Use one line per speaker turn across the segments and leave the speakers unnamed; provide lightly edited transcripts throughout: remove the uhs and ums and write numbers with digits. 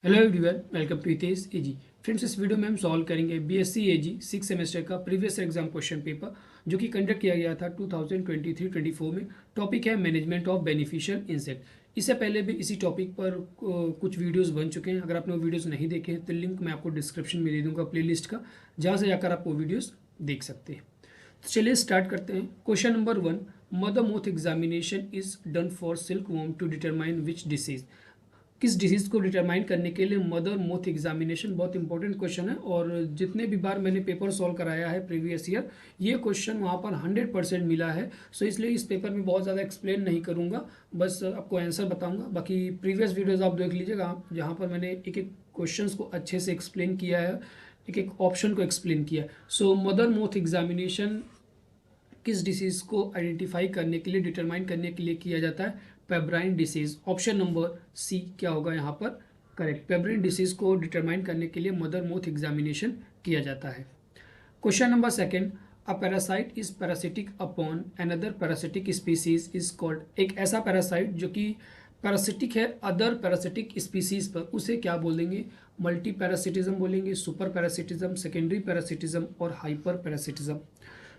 Hello everyone, welcome to Hitesh AG. Friends, इस video में हम सॉल्व करेंगे बीएससी एजी 6 सेमेस्टर का प्रीवियस एग्जाम क्वेश्चन पेपर जो कि कंडक्ट किया गया था 2023-24 में। टॉपिक है मैनेजमेंट ऑफ बेनिफिशियल इंसेक्ट। इससे पहले भी इसी टॉपिक पर कुछ वीडियोस बन चुके हैं। अगर आपने वो वीडियोस नहीं देखे हैं तो लिंक मैं आपको डिस्क्रिप्शन में दे दूंगा प्लेलिस्ट का, जहाँ से जाकर आप वो वीडियोज़ देख सकते हैं। तो चलिए स्टार्ट करते हैं। Question number 1, mother moth examination is done for silk worm to determine which disease. किस डिसीज़ को डिटरमाइन करने के लिए मदर मोथ एग्जामिनेशन बहुत इंपॉर्टेंट क्वेश्चन है। और जितने भी बार मैंने पेपर सॉल्व कराया है प्रीवियस ईयर, ये क्वेश्चन वहाँ पर 100% मिला है। सो इसलिए इस पेपर में बहुत ज़्यादा एक्सप्लेन नहीं करूँगा, बस आपको आंसर बताऊँगा। बाकी प्रीवियस वीडियोज़ आप देख लीजिएगा, जहाँ पर मैंने एक एक क्वेश्चन को अच्छे से एक्सप्लेन किया है, एक एक ऑप्शन को एक्सप्लेन किया है। सो मदर मोथ एग्जामिनेशन किस डिसीज़ को आइडेंटिफाई करने के लिए, डिटरमाइन करने के लिए किया जाता है? Pebrine disease. Option number C क्या होगा यहाँ पर करेक्ट। पेब्राइन डिसीज को डिटरमाइन करने के लिए मदर मोथ एग्जामिनेशन किया जाता है। Question number 2, a parasite is parasitic upon another parasitic species is called. एक ऐसा पैरासाइट जो कि पैरासिटिक है अदर पैरासिटिक स्पीसीज पर, उसे क्या बोलेंगे? मल्टी पैरासिटिज्म बोलेंगे, सुपर पैरासिटिज्म, सेकेंडरी पैरासिटिज्म और hyper parasitism.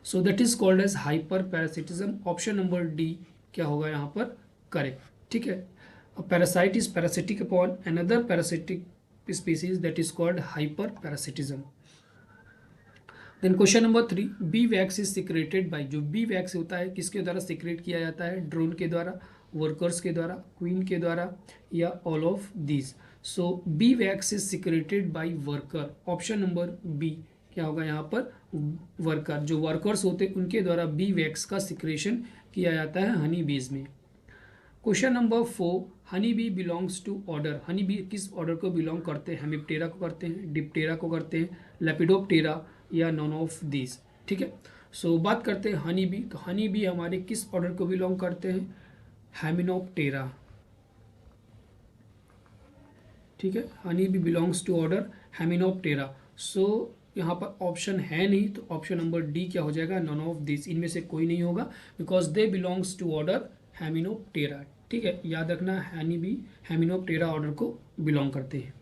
So that is called as hyper parasitism. Option number D क्या होगा यहाँ पर करेक्ट। ठीक है, parasite is parasitic upon another parasitic species that is called hyper parasitism. Then question number 3, bee wax is secreted by. जो bee wax होता है किसके द्वारा सिक्रेट किया जाता है? ड्रोन के द्वारा, वर्कर्स के द्वारा, क्वीन के द्वारा या all of these. So bee wax is secreted by worker. Option number B क्या होगा यहाँ पर वर्कर। जो वर्कर्स होते हैं उनके द्वारा बी वैक्स का सिक्रेशन किया जाता है हनी बीज में। Question number 4, honey bee belongs to order. Honey bee किस ऑर्डर को बिलोंग करते हैं? हेमिप्टेरा को करते हैं, डिप्टेरा को करते हैं, लेपिडोप्टेरा या नॉन ऑफ दिस। ठीक है, सो बात करते हैं हनी बी। तो हनी बी हमारे किस ऑर्डर को बिलोंग करते हैं? हेमिनोप्टेरा। ठीक है, honey bee belongs to order Hymenoptera. So यहाँ पर ऑप्शन है नहीं, तो ऑप्शन नंबर डी क्या हो जाएगा? None of this. इनमें से कोई नहीं होगा, because they belongs to order Hymenoptera. ठीक है, याद रखना हनी बी हेमिनोप्टेरा ऑर्डर को बिलोंग करते हैं।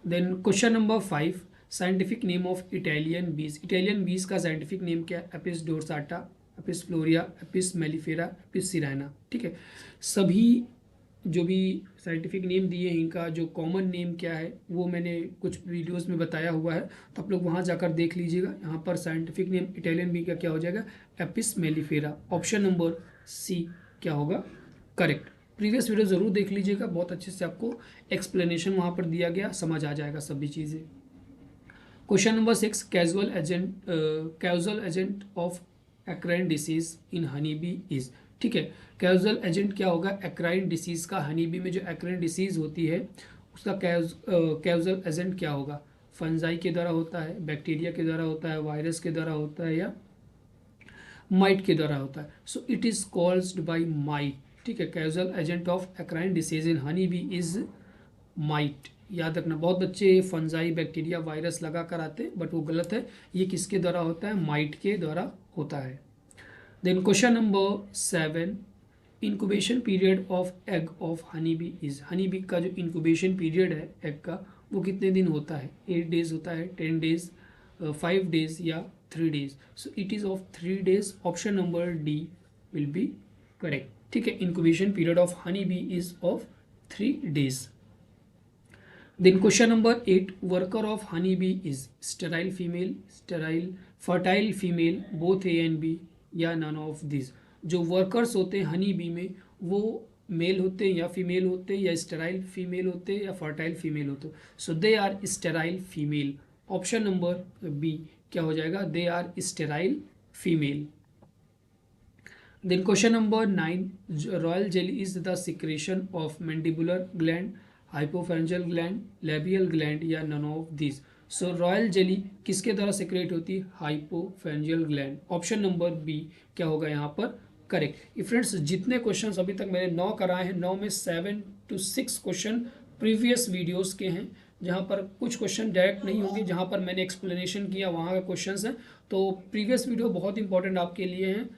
Then question number 5, scientific name of Italian bees. Italian bees का साइंटिफिक नेम क्या है? Apis dorsata, Apis florea, Apis mellifera, Apis cerana. ठीक है, सभी जो भी साइंटिफिक नेम दिए हैं इनका जो कॉमन नेम क्या है वो मैंने कुछ वीडियोस में बताया हुआ है, तो आप लोग वहाँ जाकर देख लीजिएगा। यहाँ पर साइंटिफिक नेम इटालियन बी का क्या हो जाएगा? Apis mellifera. Option number C क्या होगा करेक्ट। प्रीवियस वीडियो ज़रूर देख लीजिएगा, बहुत अच्छे से आपको एक्सप्लेनेशन वहाँ पर दिया गया, समझ आ जाएगा सभी चीज़ें। Question number 6, casual agent of eccrine disease in honey bee is. ठीक है, कैजुअल एजेंट क्या होगा एक्राइन डिसीज का? हनी बी में जो एक्राइन डिसीज होती है उसका कैजुअल एजेंट क्या होगा? फंजाई के द्वारा होता है, बैक्टीरिया के द्वारा होता है, वायरस के द्वारा होता है या माइट के द्वारा होता है? So it is called by might. ठीक है, casual agent of eccrine disease in honey bee is might. याद रखना, बहुत बच्चे फंजाई, बैक्टीरिया, वायरस लगा कर आते हैं, बट वो गलत है। ये किसके द्वारा होता है? माइट के द्वारा होता है। Then question number 7, incubation period of egg of honey bee is. Honey bee का जो इंक्यूबेशन पीरियड है एग का वो कितने दिन होता है? 8 डेज होता है, 10 डेज, 5 डेज या 3 days. So it is of 3 days. Option number D will be correct. ठीक है, incubation period of honey bee is of 3 days. Then question number 8, worker of honey bee is sterile female, sterile fertile female, both A and B या none of this. जो workers होते हैं Honey bee में वो mail होते हैं या female होते हैं, या स्टेराइल फीमेल होते हैं या फर्टाइल फीमेल होते हैं? So they are sterile female. Option number B क्या हो जाएगा? They are sterile female. Then question number 9, royal jelly is the secretion of mandibular gland, hypopharyngeal gland, labial gland या none of this. So royal jelly किसके द्वारा secrete होती है? Hypopharyngeal gland. Option number B क्या होगा यहाँ पर correct. ये फ्रेंड्स जितने क्वेश्चन अभी तक मैंने 9 कराए हैं, 9 में 7 to 6 क्वेश्चन प्रीवियस वीडियोस के हैं, जहाँ पर कुछ क्वेश्चन डायरेक्ट नहीं होंगे, जहाँ पर मैंने एक्सप्लेनेशन किया वहाँ का क्वेश्चन हैं। तो प्रीवियस वीडियो बहुत इंपॉर्टेंट आपके लिए हैं,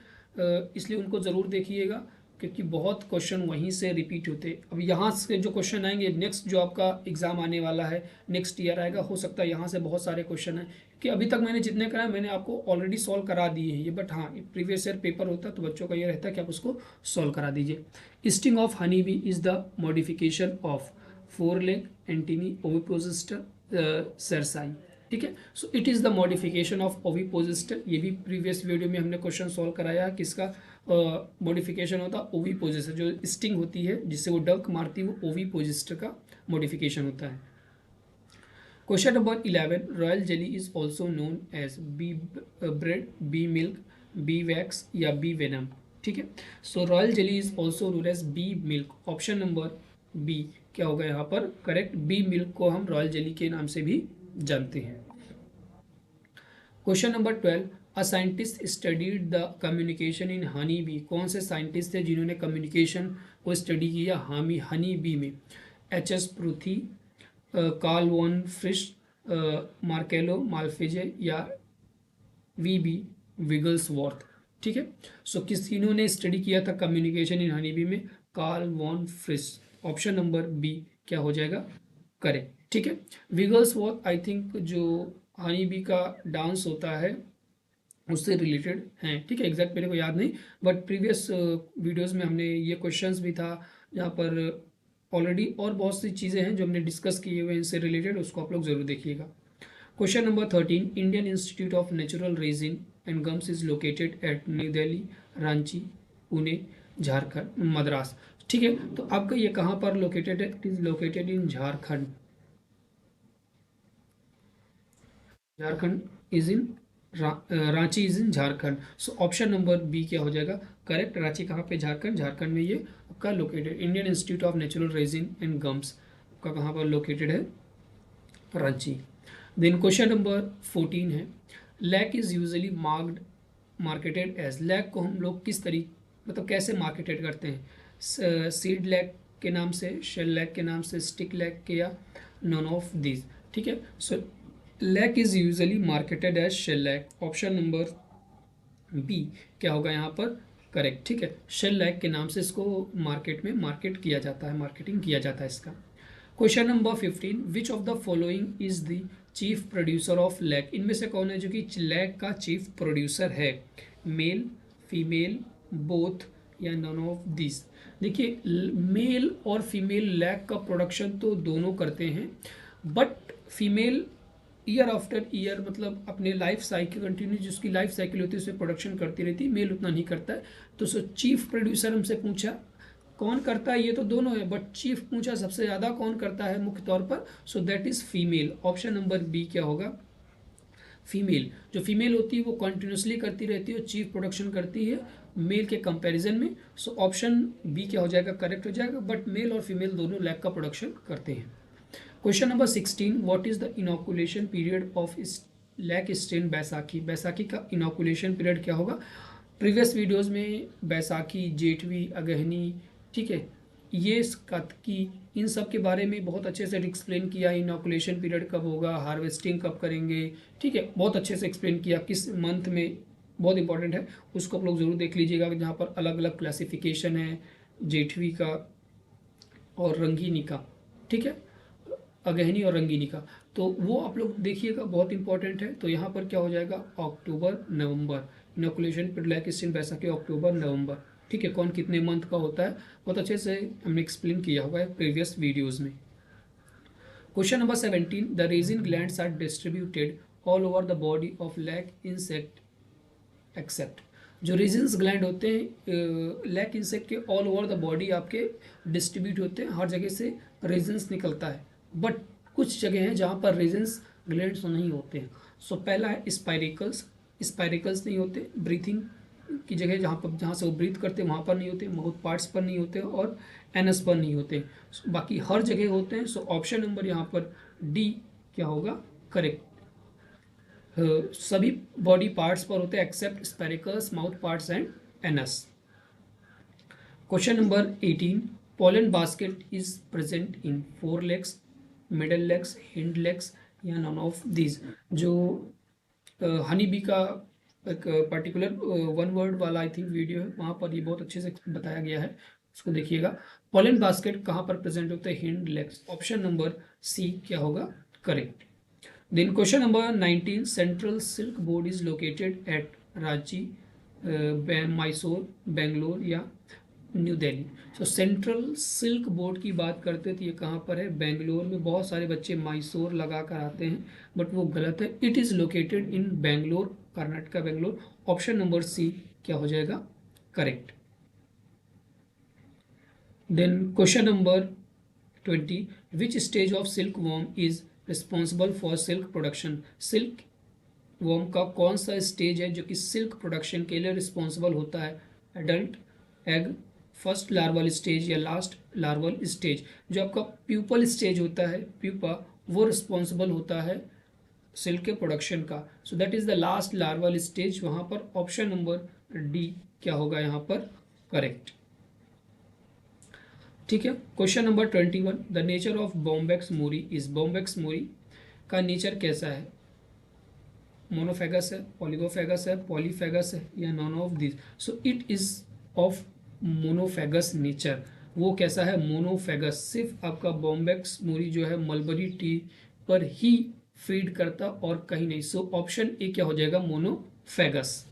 इसलिए उनको ज़रूर देखिएगा, क्योंकि बहुत क्वेश्चन वहीं से रिपीट होते हैं। अब यहाँ से जो क्वेश्चन आएंगे नेक्स्ट जो आपका एग्जाम आने वाला है, नेक्स्ट ईयर आएगा, हो सकता है यहाँ से बहुत सारे क्वेश्चन हैं कि अभी तक मैंने जितने कराए मैंने आपको ऑलरेडी सॉल्व करा दिए हैं ये, बट हाँ प्रीवियस ईयर पेपर होता है तो बच्चों का ये रहता है कि आप उसको सॉल्व करा दीजिए। Sting of honey bee is the modification of fore leg antennae ovipositor cerci. ठीक है, so it is the modification of ovipositor. ये भी प्रीवियस वीडियो में हमने क्वेश्चन सॉल्व कराया है, किसका मॉडिफिकेशन होता है, ओविपोजिस्टर। जो स्टिंग होती है जिससे वो डंक मारती है वो ओविपोजिस्टर का मॉडिफिकेशन होता है। Question number 11, royal jelly is also known as bee bread, bee milk, bee wax या बी वेनम। ठीक है, so royal jelly is also known as bee milk. Option number B क्या होगा यहाँ पर करेक्ट, बी मिल्क को हम royal jelly के नाम से भी जानते हैं। Question number 12, a scientist studied the communication in honey bee. कौन से साइंटिस्ट थे जिन्होंने कम्युनिकेशन को स्टडी किया हनी बी में? H S Pruthi, Karl von Frisch, Marcello Malpighi या वी बी विगल्सवॉर्थ। ठीक है, सो किन्होंने ने स्टडी किया था कम्युनिकेशन इन हनी बी में? Karl von Frisch. Option number B क्या हो जाएगा करेक्ट। ठीक है, विगल्सवॉर्थ आई थिंक जो हनी बी का डांस होता है उससे रिलेटेड हैं। ठीक है, एग्जैक्ट मेरे को याद नहीं, बट प्रीवियस वीडियोस में हमने ये क्वेश्चंस भी था जहाँ पर ऑलरेडी और बहुत सी चीज़ें हैं जो हमने डिस्कस किए हुए इनसे रिलेटेड, उसको आप लोग जरूर देखिएगा। Question number 13, Indian Institute of Natural Resin and Gums is located at New Delhi, Ranchi, Pune, Jharkhand, Madras. ठीक है, तो आपका ये कहाँ पर लोकेटेड है? It is located in Jharkhand. Jharkhand is in Ranchi is in Jharkhand. So option number B क्या हो जाएगा करेक्ट। रांची कहाँ पे? झारखंड। झारखंड में ये आपका located. Indian Institute of Natural Resin and gums का कहाँ पर लोकेटेड है? रांची। देन क्वेश्चन नंबर 14 है, lac is usually marketed as. Lac को हम लोग किस तरीके मतलब कैसे मार्केटेड करते हैं? सीड लैक के नाम से, शेल लैक के नाम से, स्टिक लैक के, या नॉन ऑफ दिस। ठीक है, so lac is usually marketed as shellac. Option number B क्या होगा यहाँ पर करेक्ट। ठीक है, शेल लैक के नाम से इसको मार्केट में मार्केट किया जाता है, मार्केटिंग किया जाता है इसका। Question number 15, which of the following is the chief producer of lac. इनमें से कौन है जो कि लैक का चीफ प्रोड्यूसर है? मेल, फीमेल, बोथ या नॉन ऑफ दिस। देखिए मेल और फीमेल लैक का प्रोडक्शन तो दोनों करते हैं, but female year after year मतलब अपने लाइफ साइकिल कंटिन्यू जिसकी लाइफ साइकिल होती है उसमें प्रोडक्शन करती रहती है, मेल उतना नहीं करता है। तो सो चीफ प्रोड्यूसर हमसे पूछा कौन करता है, ये तो दोनों है, बट चीफ पूछा सबसे ज़्यादा कौन करता है मुख्य तौर पर, so that is female. Option number B क्या होगा फीमेल। जो फीमेल होती है वो कंटिन्यूसली करती रहती है और चीफ प्रोडक्शन करती है मेल के कंपैरिजन में। सो ऑप्शन बी क्या हो जाएगा करेक्ट हो जाएगा, बट मेल और फीमेल दोनों लैक का प्रोडक्शन करते हैं। Question number 16, what is the inoculation period of lac strain Baisakhi. Baisakhi का इनोकुलेशन पीरियड क्या होगा? प्रीवियस वीडियोस में बैसाखी, जेठवी, अगहनी, ठीक है, ये कार्तिकी, इन सब के बारे में बहुत अच्छे से एक्सप्लेन किया। इनोकुलेशन पीरियड कब होगा, हार्वेस्टिंग कब करेंगे, ठीक है, बहुत अच्छे से एक्सप्लेन किया किस मंथ में, बहुत इंपॉर्टेंट है, उसको आप लोग जरूर देख लीजिएगा जहाँ पर अलग अलग क्लासिफिकेशन है जेठवी का और रंगीनी का। ठीक है, अगहनी और रंगीनी का, तो वो आप लोग देखिएगा बहुत इंपॉर्टेंट है। तो यहाँ पर क्या हो जाएगा October November. Inoculation period lac strain Baisakhi October November. ठीक है, कौन कितने मंथ का होता है बहुत अच्छे से हमने एक्सप्लेन किया हुआ है प्रीवियस वीडियोस में। Question number 17, the resin glands are distributed all over the body of lac insect except. जो रेजिन्स ग्लैंड होते हैं लैक इंसेक्ट के ऑल ओवर द बॉडी आपके डिस्ट्रीब्यूट होते हैं, हर जगह से रेजिन्स निकलता है, बट कुछ जगह हैं जहाँ पर रेजिन्स ग्लैंड्स नहीं होते हैं। सो पहला है स्पाइरिकल्स, स्पाइरिकल्स नहीं होते, ब्रीथिंग की जगह जहाँ से वो ब्रीथ करते हैं वहाँ पर नहीं होते, माउथ पार्ट्स पर नहीं होते और एनस पर नहीं होते, बाकी हर जगह होते हैं। सो ऑप्शन नंबर यहाँ पर डी क्या होगा करेक्ट। सभी बॉडी पार्ट्स पर होते हैं except spiracles, mouth parts and anus. Question number 18, pollen basket is present in 4 legs, middle legs, hind legs या नॉन ऑफ दीज। जो हनी बी का एक पर्टिकुलर वन वर्ड वाला आई थिंक वीडियो है, वहाँ पर ये बहुत अच्छे से बताया गया है, उसको देखिएगा। पॉलन बास्केट कहाँ पर प्रेजेंट होते हैं? Hind legs. Option number C क्या होगा correct. Then question number 19, central silk board is located at Ranchi, Mysore, Bangalore या New Delhi. So central silk board की बात करते तो ये कहाँ पर है? बेंगलोर में। बहुत सारे बच्चे मैसूर लगा कर आते हैं, बट वो गलत है। It is located in Bangalore, Karnataka, Bangalore. Option number C क्या हो जाएगा correct. Then question number 20, which stage of silk worm is responsible for silk production? Silk worm का कौन सा स्टेज है जो कि सिल्क प्रोडक्शन के लिए रिस्पॉन्सिबल होता है? Adult, egg, first larval stage या लास्ट लार्वल स्टेज? जो आपका प्यूपल स्टेज होता है, प्यूपा, वो रिस्पॉन्सिबल होता है सिल्क के प्रोडक्शन का। सो that is the last larval stage. वहां पर ऑप्शन नंबर डी क्या होगा यहाँ पर करेक्ट। ठीक है। Question number 21, the nature of Bombyx Mori is. Bombyx मोरी का नेचर कैसा है? मोनोफेगस है, पॉलीगोफेगस है, पॉलीफेगस है या none of this? So it is of monophagous nature. वो कैसा है? मोनोफेगस। सिर्फ आपका बॉम्बेक्स मोरी जो है मलबरी टी पर ही फीड करता और कहीं नहीं। सो ऑप्शन ए क्या हो जाएगा monophagous.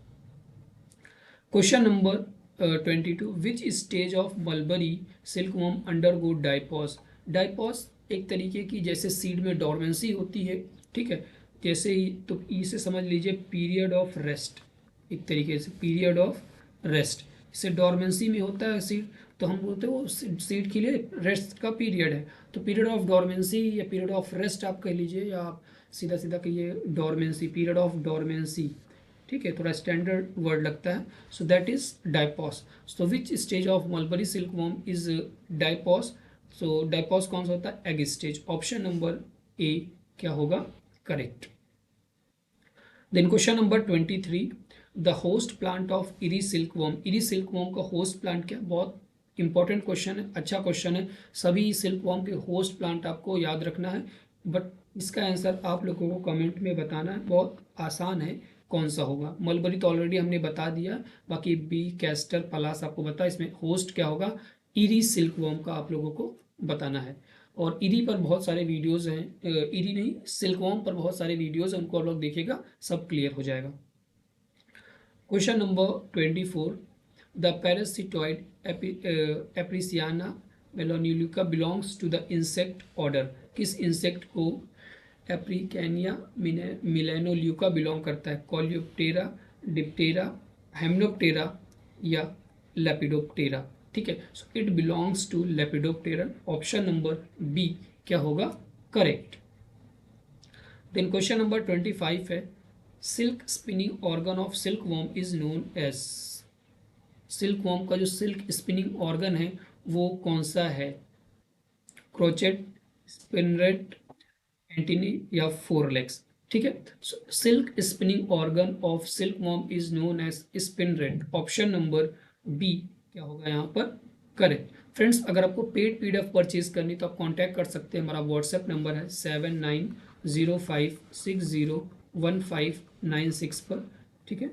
Question number 22, which stage of mulberry silkworm undergo diapause? Diapause एक तरीके की जैसे सीड में डॉर्मेंसी होती है, ठीक है, जैसे ही, तो इसे समझ लीजिए पीरियड ऑफ रेस्ट, एक तरीके से पीरियड ऑफ रेस्ट। इसे डॉर्मेंसी में होता है सीड, तो हम बोलते हैं वो सीड के लिए रेस्ट का पीरियड है। तो पीरियड ऑफ डॉर्मेंसी या पीरियड ऑफ रेस्ट आप कह लीजिए, या आप सीधा सीधा कहिए डॉर्मेंसी, पीरियड ऑफ डॉर्मेंसी, ठीक है, थोड़ा स्टैंडर्ड वर्ड लगता है। So that is diapause. So which stage of mulberry silkworm is diapause? So diapause कौन सा होता है? Egg stage. Option number A क्या होगा correct. Then question number 23, the host plant of eri silkworm. Eri silkworm का host plant क्या? बहुत important question है, अच्छा क्वेश्चन है। सभी सिल्कवॉर्म के होस्ट प्लांट आपको याद रखना है, बट इसका आंसर आप लोगों को कमेंट में बताना है। बहुत आसान है, कौन सा होगा? मलबरी तो ऑलरेडी हमने बता दिया, बाकी बी, कैस्टर, पलास आपको बता। इसमें होस्ट क्या होगा? इरी सिल्कवॉर्म का आप लोगों को बताना है। और इरी पर बहुत सारे वीडियोस हैं, इरी नहीं सिल्कवॉर्म पर बहुत सारे वीडियोस हैं, उनको आप लोग देखिएगा, सब क्लियर हो जाएगा। Question number 24, the parasitoid Aprisiana melonulica belongs to the insect order. किस इंसेक्ट को एप्रिकैनिया मिलेनोल्यूका बिलोंग करता है? कॉलियोप्टेरा, डिप्टेरा, हेमनोप्टेरा या लेपिडोप्टेरा? ठीक है, so it belongs to Lepidoptera. Option number B क्या होगा करेक्ट। देन क्वेश्चन नंबर 25 है, silk spinning organ of silk worm is known as. Silk worm का जो सिल्क स्पिनिंग ऑर्गन है वो कौन सा है? क्रोचेट, स्पिनरेट, एंटीनी या फोरलेक्स? ठीक है, silk spinning organ of silk worm is known as spinneret. Option number B क्या होगा यहाँ पर करेक्ट। फ्रेंड्स, अगर आपको पेड पीडीएफ परचेज करनी तो आप कांटेक्ट कर सकते हैं। हमारा व्हाट्सएप नंबर है 7905601596 पर, ठीक है।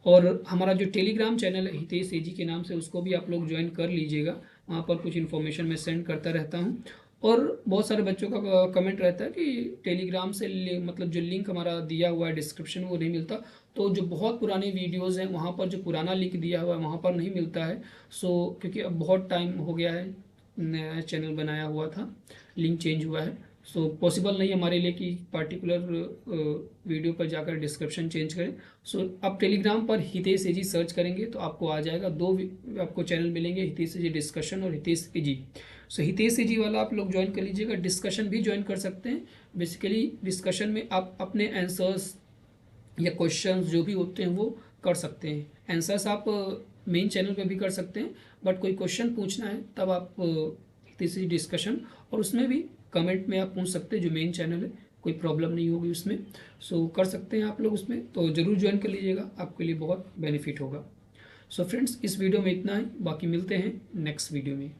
और हमारा जो टेलीग्राम चैनल है हितेश एजी के नाम से, उसको भी आप लोग ज्वाइन कर लीजिएगा। वहाँ पर कुछ इन्फॉर्मेशन मैं सेंड करता रहता हूँ। और बहुत सारे बच्चों का कमेंट रहता है कि टेलीग्राम से मतलब जो लिंक हमारा दिया हुआ है डिस्क्रिप्शन वो नहीं मिलता। तो जो बहुत पुराने वीडियोस हैं वहाँ पर जो पुराना लिंक दिया हुआ है वहाँ पर नहीं मिलता है। सो क्योंकि अब बहुत टाइम हो गया है, नया चैनल बनाया हुआ था, लिंक चेंज हुआ है। सो पॉसिबल नहीं हमारे लिए कि पार्टिकुलर वीडियो पर जाकर डिस्क्रिप्शन चेंज करें। सो आप टेलीग्राम पर हितेश एजी सर्च करेंगे तो आपको आ जाएगा, दो आपको चैनल मिलेंगे, हितेश एजी डिस्कशन और हितेश एजी। सो हितेश एजी वाला आप लोग ज्वाइन कर लीजिएगा। डिस्कशन भी ज्वाइन कर सकते हैं। बेसिकली डिस्कशन में आप अपने आंसर्स या क्वेश्चंस जो भी होते हैं वो कर सकते हैं। आंसर्स आप मेन चैनल पे भी कर सकते हैं, बट कोई क्वेश्चन पूछना है तब आप हितेश एजी डिस्कशन, और उसमें भी कमेंट में आप पूछ सकते हैं, जो मेन चैनल है, कोई प्रॉब्लम नहीं होगी उसमें। सो कर सकते हैं आप लोग उसमें, तो ज़रूर ज्वाइन कर लीजिएगा, आपके लिए बहुत बेनिफिट होगा। सो फ्रेंड्स, इस वीडियो में इतना ही, बाकी मिलते हैं नेक्स्ट वीडियो में।